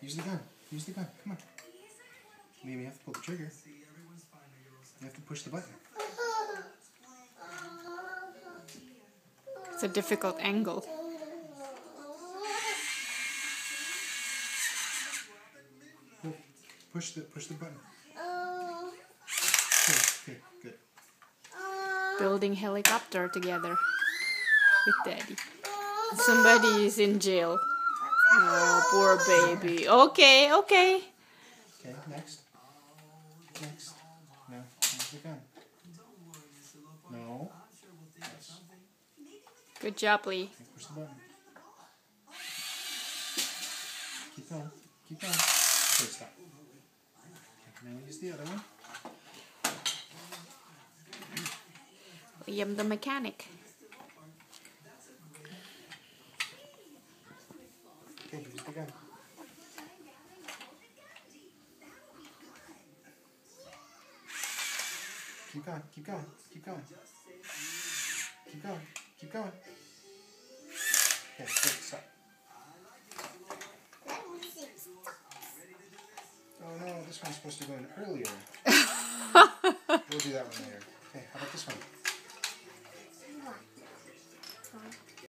Use the gun. Use the gun. Come on. Maybe you have to pull the trigger. You have to push the button. It's a difficult angle. Push the button. Okay, good. Building helicopter together with Daddy. Somebody is in jail. Oh, poor baby. Okay. Okay, next. Next. No, use the gun. No. Yes. Good job, Lee. Okay, push the button. Keep going. Keep going. Okay, stop. Okay, now use the other one. Liam the mechanic. Okay, use the gun. Keep going, keep going, keep going. Keep going, keep going. Okay, good, stop. Oh no, this one's supposed to go in earlier. We'll do that one later. Okay, how about this one?